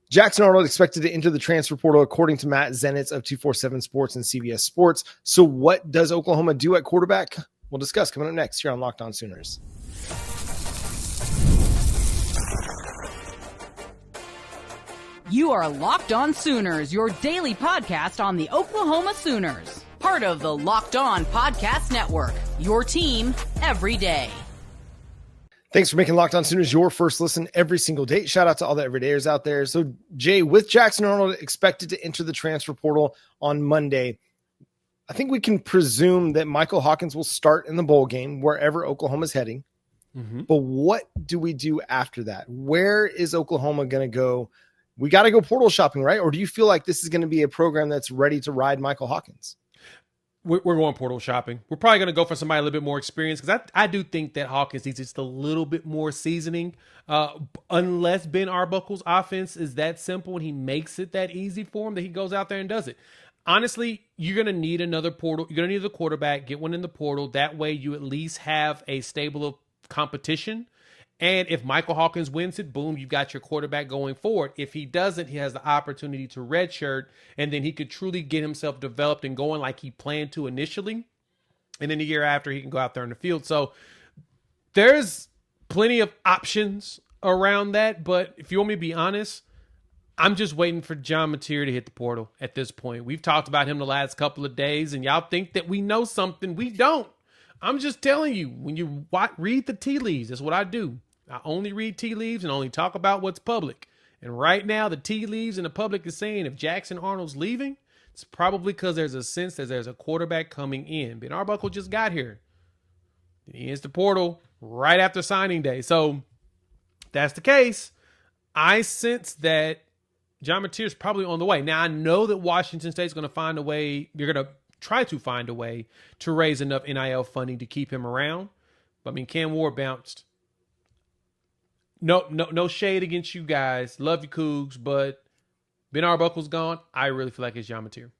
Jackson Arnold expected to enter the transfer portal, according to Matt Zenitz of 247 Sports and CBS Sports. So what does Oklahoma do at quarterback? We'll discuss coming up next here on Locked On Sooners. You are Locked On Sooners, your daily podcast on the Oklahoma Sooners. Part of the Locked On Podcast Network, your team every day. Thanks for making Locked On Sooners your first listen every single day. Shout out to all the everydayers out there. So, Jay, with Jackson Arnold expected to enter the transfer portal on Monday, I think we can presume that Michael Hawkins will start in the bowl game wherever Oklahoma's heading. Mm-hmm. But what do we do after that? Where is Oklahoma going to go? We got to go portal shopping, right? Or do you feel like this is going to be a program that's ready to ride Michael Hawkins? We're going portal shopping. We're probably going to go for somebody a little bit more experienced because I do think that Hawkins needs just a little bit more seasoning. Unless Ben Arbuckle's offense is that simple and he makes it that easy for him that he goes out there and does it. Honestly, you're going to need another portal. You're going to need the quarterback, get one in the portal. That way you at least have a stable of competition. And if Michael Hawkins wins it, boom, you've got your quarterback going forward. If he doesn't, he has the opportunity to redshirt, and then he could truly get himself developed and going like he planned to initially. And then the year after, he can go out there in the field. So there's plenty of options around that. But if you want me to be honest, I'm just waiting for John Mateer to hit the portal at this point. We've talked about him the last couple of days, and y'all think that we know something. We don't. I'm just telling you, when you read the tea leaves, that's what I do. I only read tea leaves and only talk about what's public. And right now, the tea leaves and the public is saying if Jackson Arnold's leaving, it's probably because there's a sense that there's a quarterback coming in. Ben Arbuckle just got here. He ends the portal right after signing day. So if that's the case, I sense that John Mateer is probably on the way. Now, I know that Washington State's going to find a way. They're going to try to find a way to raise enough NIL funding to keep him around. But, I mean, Cam Ward bounced. No shade against you guys. Love you, Cougs, but Ben Arbuckle's gone. I really feel like it's John Mateer.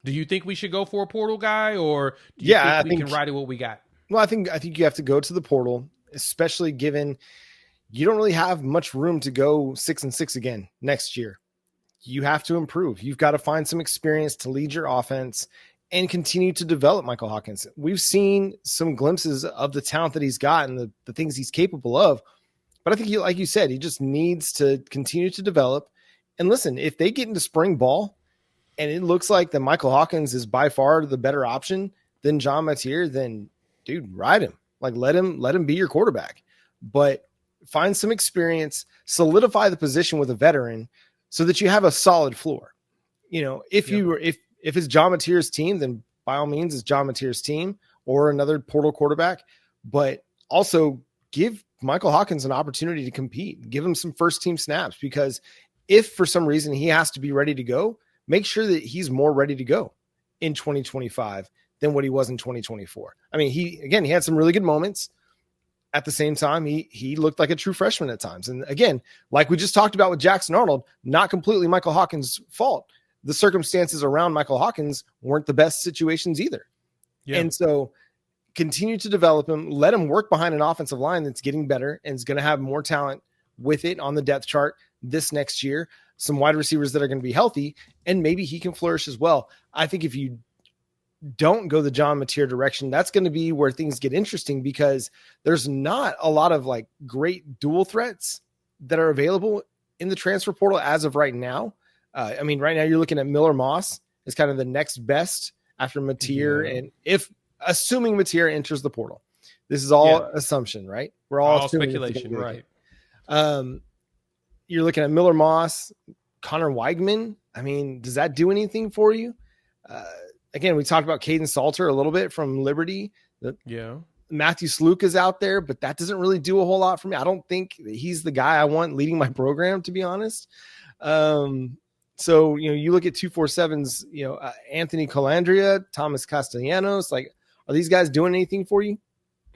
Do you think we should go for a portal guy, or do you think we can ride it what we got? Well, I think you have to go to the portal, especially given you don't really have much room to go 6-6 again next year. You have to improve. You've got to find some experience to lead your offense and continue to develop Michael Hawkins. We've seen some glimpses of the talent that he's got and the things he's capable of. But I think, like you said, he just needs to continue to develop. And listen, if they get into spring ball and it looks like that Michael Hawkins is by far the better option than John Mateer, then, dude, ride him. Like, let him be your quarterback. But find some experience, solidify the position with a veteran so that you have a solid floor. You know, if it's John Mateer's team, then by all means, it's John Mateer's team or another portal quarterback. But also give Michael Hawkins an opportunity to compete, give him some first team snaps, because if for some reason he has to be ready to go, make sure that he's more ready to go in 2025 than what he was in 2024. I mean, he had some really good moments. At the same time, he looked like a true freshman at times. And again, like we just talked about with Jackson Arnold, not completely Michael Hawkins' fault. The circumstances around Michael Hawkins weren't the best situations either. Yeah. And so continue to develop him, let him work behind an offensive line that's getting better and is going to have more talent with it on the depth chart this next year, some wide receivers that are going to be healthy, and maybe he can flourish as well. I think if you don't go the John Mateer direction, that's going to be where things get interesting, because there's not a lot of like great dual threats that are available in the transfer portal as of right now. I mean, right now you're looking at Miller Moss as kind of the next best after Mateer. Mm-hmm. And assuming Mateer enters the portal, this is all assumption, right? We're all speculation, right? You're looking at Miller Moss, Connor Weigman. I mean, does that do anything for you? Again, we talked about Caden Salter a little bit from Liberty. Matthew Sluke is out there, but that doesn't really do a whole lot for me. I don't think he's the guy I want leading my program, to be honest. So, you look at 247's, Anthony Calandria, Thomas Castellanos, like, are these guys doing anything for you?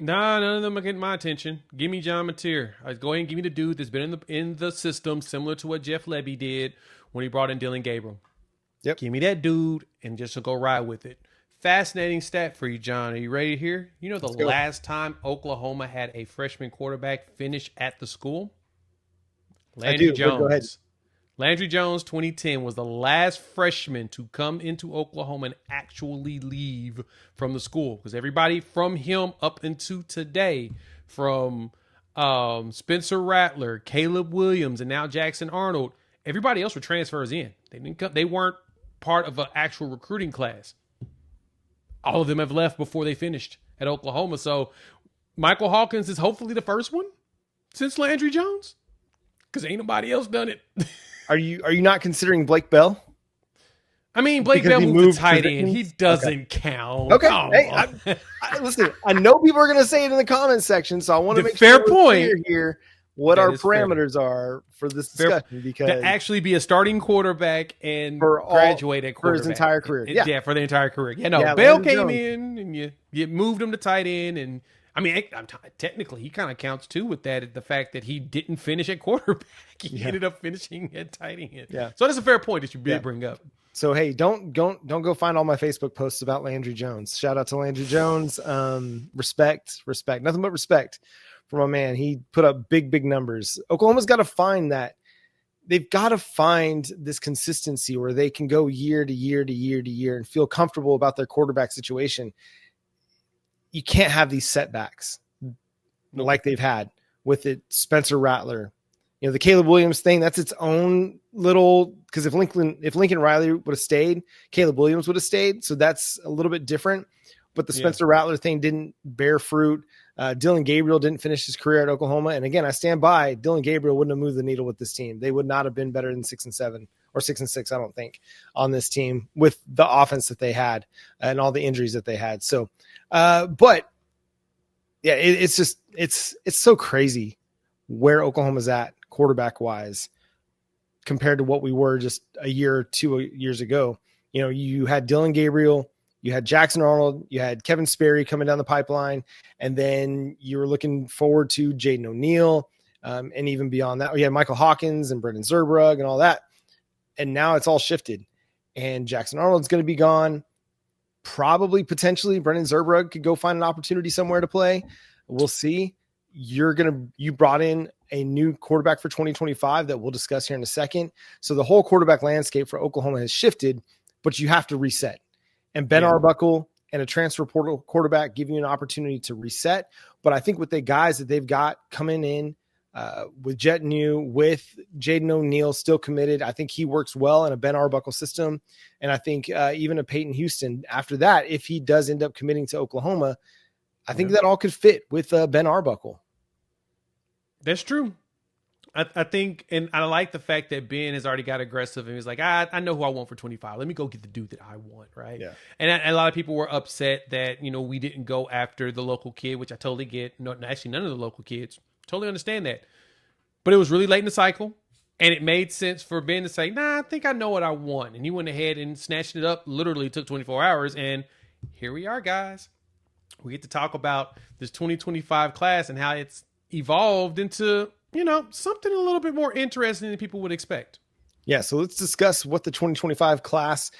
No, none of them are getting my attention. Give me John Mateer. Go ahead and give me the dude that's been in the system, similar to what Jeff Lebby did when he brought in Dylan Gabriel. Yep. Give me that dude and just go ride with it. Fascinating stat for you, John. Are you ready to hear? You know the last time Oklahoma had a freshman quarterback finish at the school? Landry Jones. Go ahead. Landry Jones, 2010, was the last freshman to come into Oklahoma and actually leave from the school, because everybody from him up into today, from Spencer Rattler, Caleb Williams, and now Jackson Arnold, everybody else were transfers in. They weren't part of an actual recruiting class. All of them have left before they finished at Oklahoma. So Michael Hawkins is hopefully the first one since Landry Jones, because ain't nobody else done it. Are you not considering Blake Bell? I mean, Blake Bell moved to tight end. He doesn't count. Okay. Hey, listen, I know people are going to say it in the comments section, so I want to make fair sure point we're clear here what our parameters are for this discussion. Because to actually be a starting quarterback and graduate at quarterback for his entire career. Yeah, for the entire career. Bell came in and you moved him to tight end, and I mean, technically, he kind of counts too with that, the fact that he didn't finish at quarterback. He ended up finishing at tight end. Yeah. So that's a fair point that you did bring up. So, hey, don't go find all my Facebook posts about Landry Jones. Shout out to Landry Jones. Respect, nothing but respect for my man. He put up big numbers. Oklahoma's got to find that. They've got to find this consistency where they can go year to year to year to year and feel comfortable about their quarterback situation. You can't have these setbacks like they've had with it. Spencer Rattler, the Caleb Williams thing, that's its own little, because if Lincoln Riley would have stayed, Caleb Williams would have stayed. So that's a little bit different, but the Spencer Rattler thing didn't bear fruit. Dylan Gabriel didn't finish his career at Oklahoma. And again, I stand by, Dylan Gabriel wouldn't have moved the needle with this team. They would not have been better than 6-7 or 6-6. I don't think on this team with the offense that they had and all the injuries that they had. So, but yeah, it's just, it's so crazy where Oklahoma's at quarterback wise compared to what we were just a year or 2 years ago. You had Dylan Gabriel, you had Jackson Arnold, you had Kevin Sperry coming down the pipeline, and then you were looking forward to Jaden O'Neal, and even beyond that, we had Michael Hawkins and Brendan Zerbrug and all that. And now it's all shifted, and Jackson Arnold's going to be gone. Probably, potentially, Brendan Zerbrug could go find an opportunity somewhere to play. We'll see. You brought in a new quarterback for 2025 that we'll discuss here in a second. So the whole quarterback landscape for Oklahoma has shifted, but you have to reset. And Ben Arbuckle and a transfer portal quarterback give you an opportunity to reset. But I think with the guys that they've got coming in, with Jet New, with Jaden O'Neal still committed, I think he works well in a Ben Arbuckle system. And I think even a Peyton Houston after that, if he does end up committing to Oklahoma, I think that all could fit with Ben Arbuckle. That's true. I think, and I like the fact that Ben has already got aggressive and he's like, I know who I want for 25. Let me go get the dude that I want, right? Yeah. And a lot of people were upset that, we didn't go after the local kid, which I totally get. No, actually, none of the local kids. Totally understand that. But it was really late in the cycle, and it made sense for Ben to say, I think I know what I want. And he went ahead and snatched it up. Literally took 24 hours, and here we are, guys. We get to talk about this 2025 class and how it's evolved into, something a little bit more interesting than people would expect. Yeah, so let's discuss what the 2025 class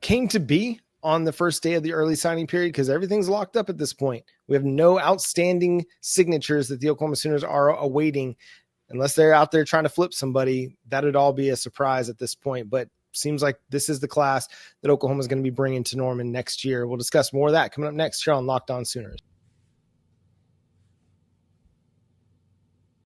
came to be on the first day of the early signing period, because everything's locked up at this point. We have no outstanding signatures that the Oklahoma Sooners are awaiting. Unless they're out there trying to flip somebody, that would all be a surprise at this point. But seems like this is the class that Oklahoma is going to be bringing to Norman next year. We'll discuss more of that coming up next here on Locked On Sooners.